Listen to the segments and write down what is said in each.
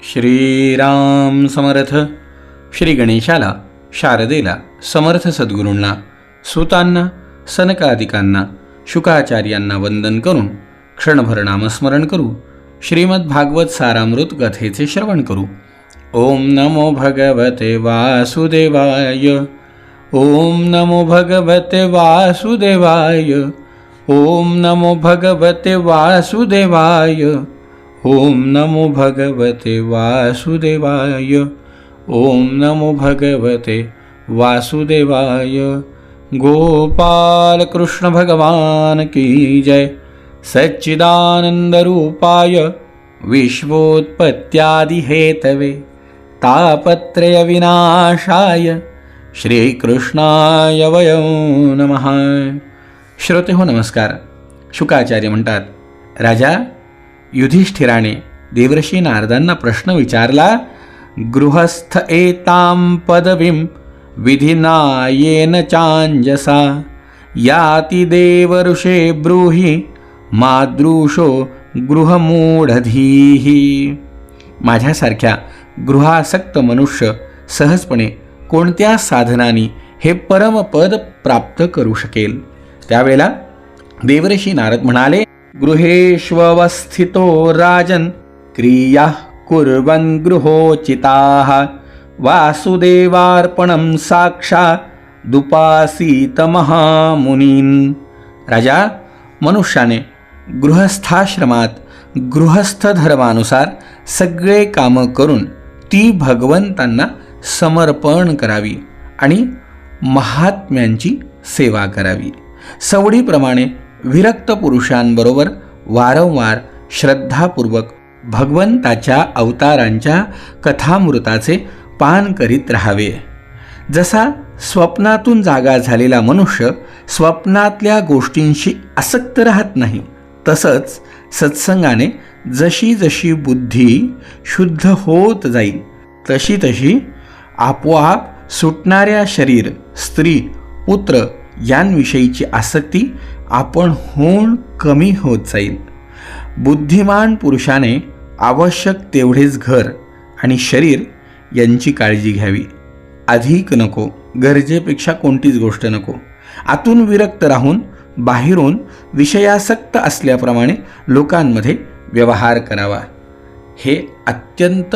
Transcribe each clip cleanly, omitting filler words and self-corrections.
श्रीराम समर्थ. श्री गणेशाला, शारदेला, समर्थ सद्गुरूंना, सुतांना, सनकादिकांना, शुकाचार्यांना वंदन करून क्षणभर नामस्मरण करू. श्रीमद भागवत सारामृत कथेचे श्रवण करू. ओम नमो भगवते वासुदेवाय. ओम नमो भगवते वासुदेवाय. ओम नमो भगवते वासुदेवाय. ओम नमो भगवते वासुदेवाय. ओम नमो भगवते वासुदेवाय. गोपाल कृष्ण भगवान की जय. सच्चिदानंद रूपाय विश्वोत्पत्त्यादि हेतवे तापत्रय विनाशाय श्रीकृष्णाय वयं नमः. श्रोते हो नमस्कार. शुकाचार्य म्हणतात, राजा युधिष्ठिराने देवर्षी नारदांना प्रश्न विचारला. गृहस्थ एतां पदवीं विधिना येन चांजसा याति देवऋषे ब्रूहि मादृशो गृहमूढधीः. माझ्यासारख्या गृहासक्त मनुष्य सहजपणे कोणत्या साधनांनी हे परमपद प्राप्त करू शकेल. त्यावेळेला देवर्षी नारद म्हणाले, गृहेष्वस्थितो राजन् क्रियाः कुर्वन् गृहोचिताः वासुदेवार्पणं साक्षादुपासीत महामुनीन्. राजा, मनुष्याने गृहस्थाश्रमात गृहस्थ धर्मानुसार सगळे कामं करून ती भगवंतांना समर्पण करावी आणि महात्म्यांची सेवा करावी. सवडीप्रमाणे विरक्त पुरुषांबरोबर वारंवार श्रद्धापूर्वक भगवंताच्या अवतारांच्या कथामृताचे पान करीत राहावे. जसा स्वप्नातून जागा झालेला मनुष्य स्वप्नातल्या गोष्टींशी आसक्त राहत नाही, तसंच सत्संगाने जशी जशी बुद्धी शुद्ध होत जाईल तशी तशी आपोआप सुटणाऱ्या शरीर, स्त्री, पुत्र यांविषयीची आसक्ती आपण होऊन कमी होत जाईल. बुद्धिमान पुरुषाने आवश्यक तेवढेच घर आणि शरीर यांची काळजी घ्यावी. अधिक नको, गरजेपेक्षा कोणतीच गोष्ट नको. आतून विरक्त राहून बाहेरून विषयासक्त असल्याप्रमाणे लोकांमध्ये व्यवहार करावा. हे अत्यंत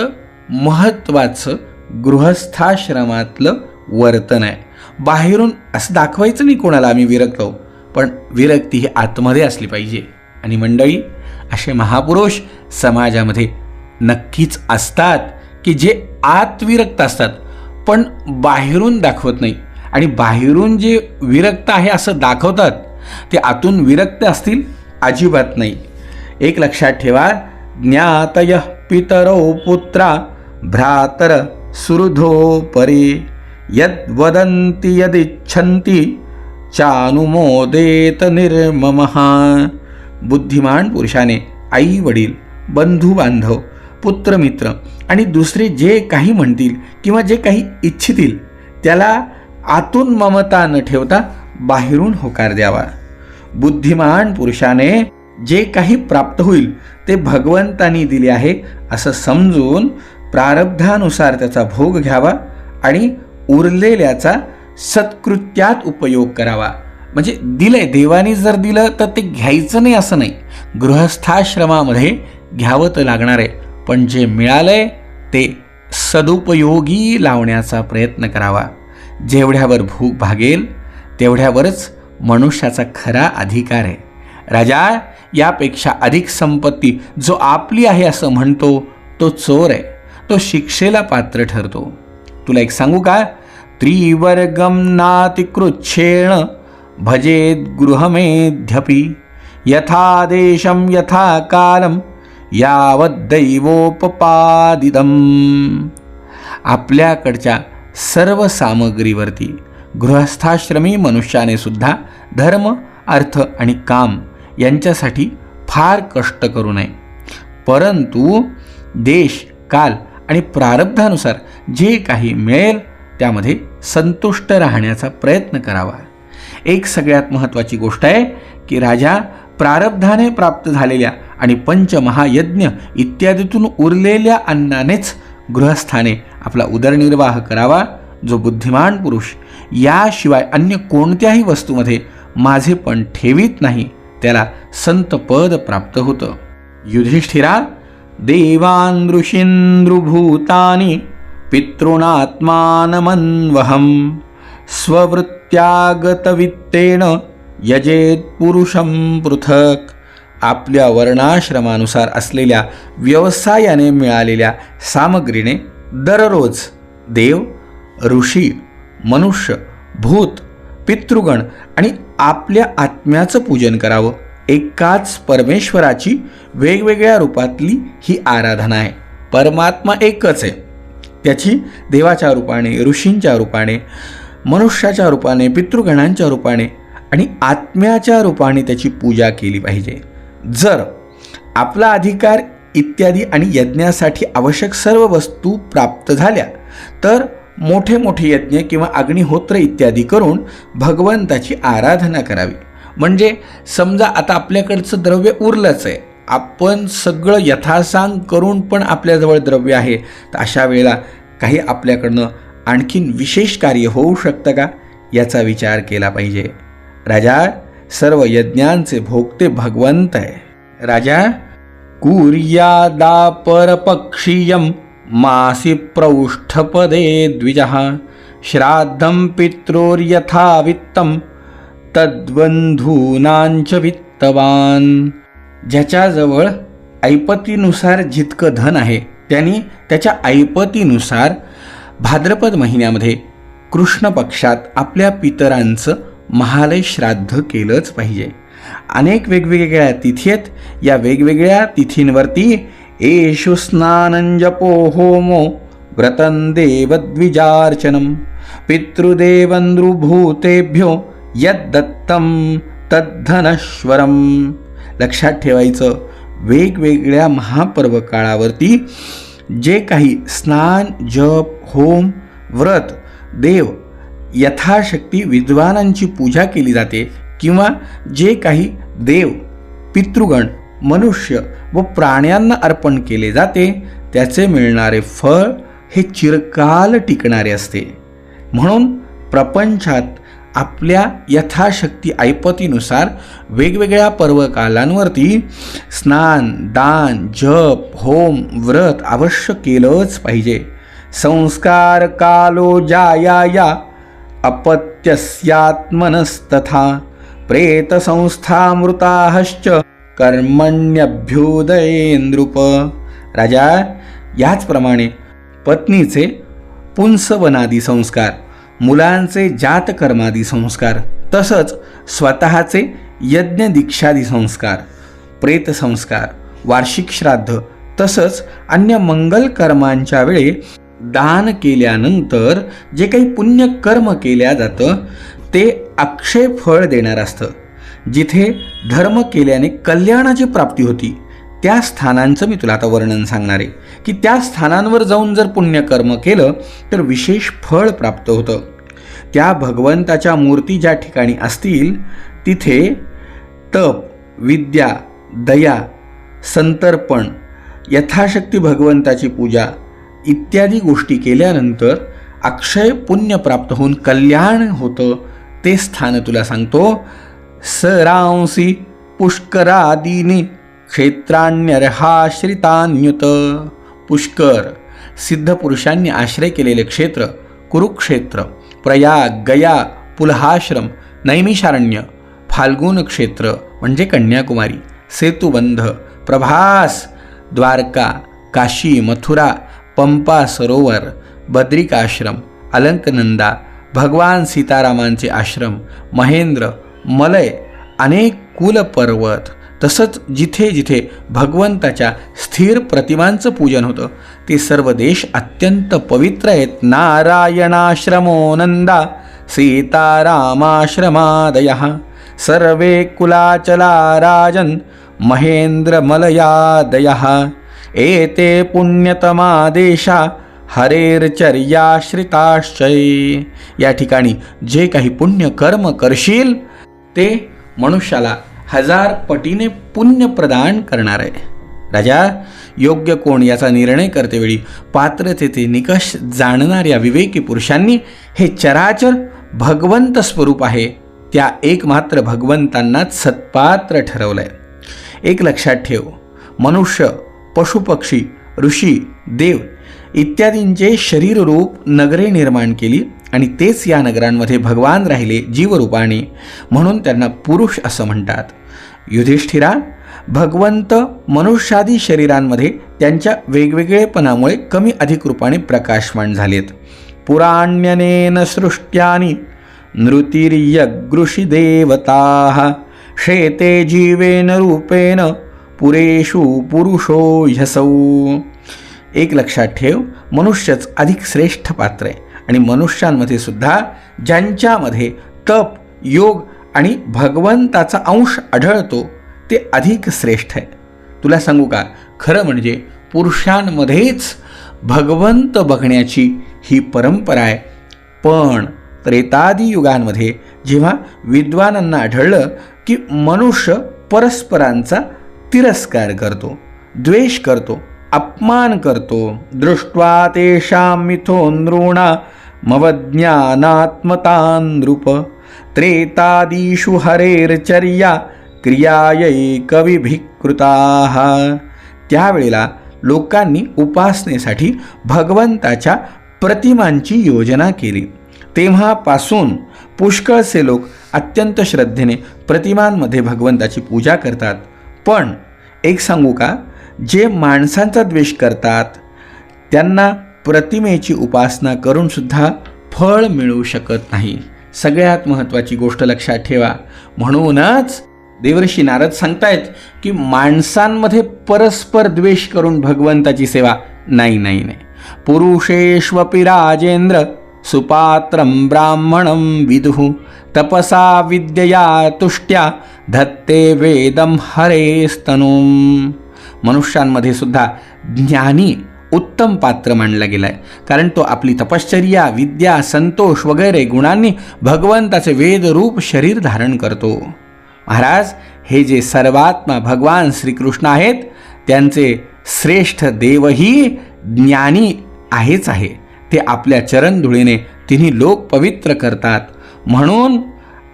महत्त्वाचं गृहस्थाश्रमातलं वर्तन आहे. बाहेरून असं दाखवायचं नाही कोणाला आम्ही विरक्त आहोत, पण विरक्ती ही आतमध्ये असली पाहिजे. आणि मंडळी, असे महापुरुष समाजामध्ये नक्कीच असतात की जे आत विरक्त असतात पण बाहेरून दाखवत नाही, आणि बाहेरून जे विरक्त आहे असं दाखवतात ते आतून विरक्त असतील अजिबात नाही. एक लक्षात ठेवा, ज्ञातय पितरो पुत्रा भ्रातर सुहृदो परे यद्वदन्ति यदिच्छन्ति चानुमोदेत निर्ममः. बुद्धिमान पुरुषाने आई वडील, बंधू बांधव, पुत्रमित्र आणि दुसरे जे काही म्हणतील किंवा जे काही इच्छितील त्याला आतून ममता न ठेवता बाहेरून होकार द्यावा. बुद्धिमान पुरुषाने जे काही प्राप्त होईल ते भगवंतांनी दिले आहे असं समजून प्रारब्धानुसार त्याचा भोग घ्यावा आणि उरलेल्याचा सत्कृत्यात उपयोग करावा. म्हणजे दिलंय, देवाने जर दिलं तर ते घ्यायचं नाही असं नाही. गृहस्थाश्रमामध्ये घ्यावं तर लागणार आहे, पण जे मिळालंय ते सदुपयोगी लावण्याचा प्रयत्न करावा. जेवढ्यावर भूक भागेल तेवढ्यावरच मनुष्याचा खरा अधिकार आहे. राजा, यापेक्षा अधिक संपत्ती जो आपली आहे असं म्हणतो तो चोर आहे, तो शिक्षेला पात्र ठरतो. तुला एक सांगू का? त्रिवर्गम नातिकृच्छेण भजेद गृहमेध्यपी यथा देशम यथा कालम यावद्दैवोपपादितम. आपल्याकडच्या सर्व सामग्रीवरती गृहस्थाश्रमी मनुष्याने सुद्धा धर्म, अर्थ आणि काम यांच्यासाठी फार कष्ट करू नये, परंतु देश, काल आणि प्रारब्धानुसार जे काही मिळेल त्यामध्ये संतुष्ट राहण्याचा प्रयत्न करावा. एक सगळ्यात महत्त्वाची गोष्ट आहे की राजा, प्रारब्धाने प्राप्त झालेल्या आणि पंचमहायज्ञ इत्यादीतून उरलेल्या अन्नानेच गृहस्थाने आपला उदरनिर्वाह करावा. जो बुद्धिमान पुरुष याशिवाय अन्य कोणत्याही वस्तूमध्ये माझेपण ठेवीत नाही त्याला संत पद प्राप्त होतं. युधिष्ठिरा, देवान् ऋषीन्द्रुभूतानि पितॄणात्मानमन्वहं स्ववृत्त्यागतवित्तेन यजेत पुरुषं पृथक. आपल्या वर्णाश्रमानुसार असलेल्या व्यवसायाने मिळालेल्या सामग्रीने दररोज देव, ऋषी, मनुष्य, भूत, पितृगण आणि आपल्या आत्म्याचं पूजन करावं. एकाच परमेश्वराची वेगवेगळ्या रूपातली ही आराधना आहे. परमात्मा एकच आहे. त्याची देवाच्या रूपाने, ऋषींच्या रूपाने, मनुष्याच्या रूपाने, पितृगणांच्या रूपाने आणि आत्म्याच्या रूपाने त्याची पूजा केली पाहिजे. जर आपला अधिकार इत्यादी आणि यज्ञासाठी आवश्यक सर्व वस्तू प्राप्त झाल्या तर मोठे मोठे यज्ञ किंवा अग्निहोत्र इत्यादी करून भगवंताची आराधना करावी. म्हणजे समजा आता आपल्याकडचं द्रव्य उरलंच आहे, आपण सगळं यथासांग करून पण आपल्याजवळ द्रव्य आहे, तर अशा वेळेला काही आपल्याकडनं आणखीन विशेष कार्य होऊ शकतं का याचा विचार केला पाहिजे. राजा, सर्व यज्ञांचे भोगते भगवंत आहे. राजा, कुर्यादापरपक्षीयं मासी प्रौष्ठपदे द्विजः श्राद्धं पित्रोर्यथा वित्तं तद्बंधूनांच वित्तवान. ज्याच्याजवळ ऐपतीनुसार जितकं धन आहे त्यांनी त्याच्या ऐपतीनुसार भाद्रपद महिन्यामध्ये कृष्ण पक्षात आपल्या पितरांचं महालय श्राद्ध केलंच पाहिजे. अनेक वेगवेगळ्या तिथी आहेत. या वेगवेगळ्या तिथींवरती एषु स्नानंजपो होमो व्रतं देवद्विजार्चनम पितृदेवंद्रुभूतेभ्यो यद्दत्तं तद्धनश्वरम. लक्षात ठेवायचं, वेगवेगळ्या महापर्व काळावरती जे काही स्नान, जप, होम, व्रत, देव यथाशक्ती विद्वानांची पूजा केली जाते किंवा जे काही देव, पितृगण, मनुष्य व प्राण्यांना अर्पण केले जाते त्याचे मिळणारे फळ हे चिरकाल टिकणारे असते. म्हणून प्रपंचात आपल्या यथाशक्ती ऐपतीनुसार वेगवेगळ्या पर्वकालांवरती स्नान, दान, जप, होम, व्रत अवश्य केलंच पाहिजे. संस्कार कालो जायाया अपत्यस्यात्मनस्तथा प्रेतसंस्थामृताश्च कर्मण्यभ्युदये नृप. राजा, याचप्रमाणे पत्नीचे पुंसवनादी संस्कार, मुलांचे जातकर्मादी संस्कार, तसंच स्वतःचे यज्ञदीक्षादी संस्कार, प्रेतसंस्कार, वार्षिक श्राद्ध तसंच अन्य मंगल कर्मांच्या वेळी दान केल्यानंतर जे काही पुण्यकर्म केल्या जातं ते अक्षय फळ देणार असतं. जिथे धर्म केल्याने कल्याणाची प्राप्ती होती त्या स्थानांचं मी तुला आता वर्णन सांगणार आहे की त्या स्थानांवर जाऊन जर पुण्यकर्म केलं तर विशेष फळ प्राप्त होतं. त्या भगवंताच्या मूर्ती ज्या ठिकाणी असतील तिथे तप, विद्या, दया, संतर्पण, यथाशक्ती भगवंताची पूजा इत्यादी गोष्टी केल्यानंतर अक्षय पुण्य प्राप्त होऊन कल्याण होतं. ते स्थान तुला सांगतो. सरांसी पुष्करादीनी क्षेत्राण्यर्हाश्रितान्युत. पुष्कर, सिद्धपुरुषांनी आश्रय केलेले क्षेत्र, कुरुक्षेत्र, प्रयाग, गया, पुलहाश्रम, नैमिषारण्य, फाल्गुन क्षेत्र म्हणजे कन्याकुमारी, सेतुबंध, प्रभास, द्वारका, काशी, मथुरा, पंपा सरोवर, बद्रिकाश्रम, अलंकनंदा, भगवान सीतारामांचे आश्रम, महेंद्र, मलय, अनेक कुलपर्वत, तसंच जिथे जिथे भगवंताच्या स्थिर प्रतिमांचं पूजन होतं ते सर्व देश अत्यंत पवित्र आहेत. नारायणाश्रमो नंदा सीतारामाश्रमादयः सर्वे कुलाचला राजन् महेंद्रमलयादयः एते पुण्यतमा देशा हरेर्चर्याश्रिताश्चये. या ठिकाणी जे काही पुण्यकर्म करशील ते मनुष्याला 1000 पटीने पुण्य प्रदान करणार आहे. राजा, योग्य कोण याचा निर्णय करतेवेळी पात्रतेचे निकष जाणणाऱ्या विवेकी पुरुषांनी हे चराचर भगवंत स्वरूप आहे त्या एकमात्र भगवंतांनाच सत्पात्र ठरवलंय. एक लक्षात ठेव, मनुष्य, पशुपक्षी, ऋषी, देव इत्यादींचे शरीर रूप नगरे निर्माण केली आणि तेच या नगरांमध्ये भगवान राहिले जीवरूपाने, म्हणून त्यांना पुरुष असं म्हणतात. युधिष्ठिरा, भगवंत मनुष्यादी शरीरांमध्ये त्यांच्या वेगवेगळेपणामुळे कमी अधिक रूपाने प्रकाशमान झालेत. पुराण्यनेन सृष्ट्यानि नृतिर्यगृषि देवताः शेते जीवेन रूपेण पुरेषु पुरुषो ह्यसौ. एक लक्षात ठेव, मनुष्यच अधिक श्रेष्ठ पात्र आहे आणि मनुष्यांमध्ये सुद्धा ज्यांच्यामध्ये तप, योग आणि भगवंताचा अंश आढळतो ते अधिक श्रेष्ठ आहे. तुला सांगू का, खरं म्हणजे पुरुषांमध्येच भगवंत बघण्याची ही परंपरा आहे. पण त्रेतादी युगांमध्ये जेव्हा विद्वानांना आढळलं की मनुष्य परस्परांचा तिरस्कार करतो, द्वेष करतो, अपमान करतो, दृष्ट्वा तेषां मिथो नृणामवज्ञानात्मतां नृप त्रेतादीषु हरेर्चर्या क्रियायैकविभिकृताः. त्यावेळेला लोकांनी उपासनेसाठी भगवंताच्या प्रतिमांची योजना केली. तेव्हापासून पुष्कळसे लोक अत्यंत श्रद्धेने प्रतिमांमध्ये भगवंताची पूजा करतात. पण एक सांगू का, जे माणसांचा द्वेष करतात त्यांना प्रतिमेची उपासना करून सुद्धा फळ मिळू शकत नाही. सगळ्यात महत्त्वाची गोष्ट लक्षात ठेवा. म्हणूनच देवर्षी नारद सांगतायत की माणसांमध्ये परस्पर द्वेष करून भगवंताची सेवा नाही नाही नाही. पुरुषेष्वपि राजेंद्र सुपात्रं ब्राह्मणं विदुः तपसा विद्यया तुष्ट्या धत्ते वेदम हरेस्तनुम. मनुष्यांमध्ये सुद्धा ज्ञानी उत्तम पात्र मानला गेला आहे, कारण तो आपली तपश्चर्या, विद्या, संतोष वगैरे गुणांनी भगवंताचे वेदरूप शरीर धारण करतो. महाराज, हे जे सर्वात्मा भगवान श्रीकृष्ण आहेत त्यांचे श्रेष्ठ देवही ज्ञानी आहेच आहे. ते आपल्या चरणधुळीने तिन्ही लोक पवित्र करतात. म्हणून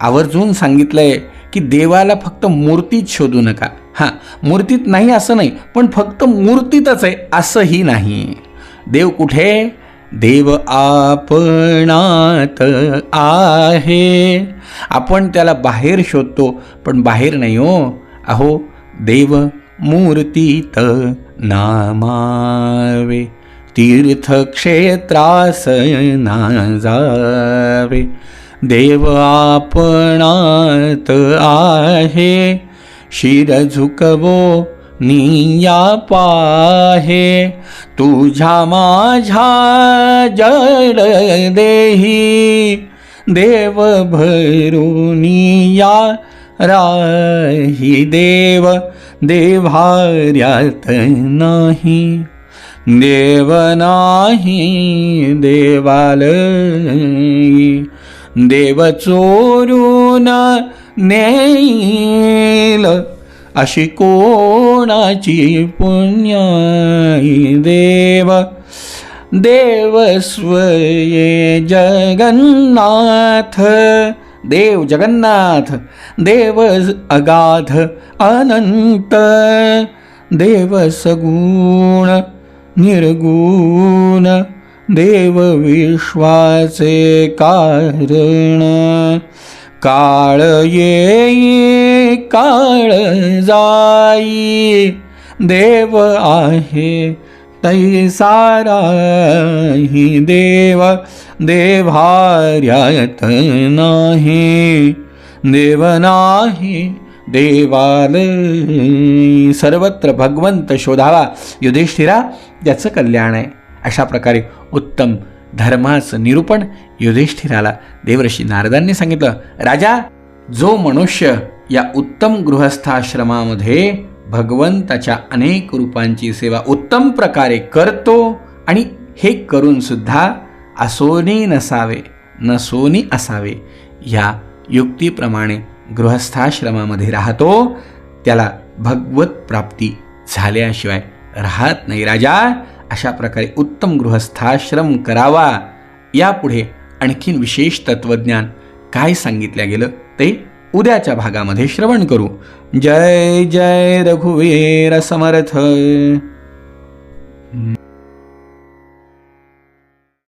आवर्जून सांगितलंय की देवाला फक्त मूर्तीत शोधू नका. हां, मूर्तीत नाही असं नाही, पण फक्त मूर्तीतच आहे असंही नाही. देव कुठे? देव आपणात आहे. आपण त्याला बाहेर शोधतो, पण बाहेर नाही हो. अहो, देव मूर्तीत नामावे तीर्थक्षेत्रास ना जावे. देव आपणात आहे, शिर झुकवो निया पाहे. तुझ्या माझ्या जड देही देव भरुनिया राही. देव देव्हार्यात नाही, देव नाही देवालयी. देव चोरून नेईल अशी कोणाची पुण्याई. देव देव स्वये जगन्नाथ. देव जगन्नाथ, देव अगाध अनंत. देव सगुण निर्गुण, देव विश्वाचे कारण. काळ येई काळ जाई, देव आहे तैसाराही. देव देव्हार्यात नाही, देव नाही देवालय. सर्वत्र भगवंत शोधावा युधिष्ठिरा, त्याचं कल्याण आहे. अशा प्रकारे उत्तम धर्माचं निरूपण युधिष्ठिराला देवर्षी नारदांनी सांगितलं. राजा, जो मनुष्य या उत्तम गृहस्थाश्रमामध्ये भगवंताच्या अनेक रूपांची सेवा उत्तम प्रकारे करतो आणि हे करून सुद्धा असोनी नसावे नसोनी असावे या युक्तीप्रमाणे गृहस्थाश्रमामध्ये राहतो त्याला भगवत प्राप्ती झाल्याशिवाय राहत नाही राजा. अशा प्रकारे उत्तम गृहस्थाश्रम करावा. यापुढे आणखीन विशेष तत्वज्ञान काय सांगितलं गेलं ते उद्याच्या भागामध्ये श्रवण करू. जय जय रघुवीर समर्थ.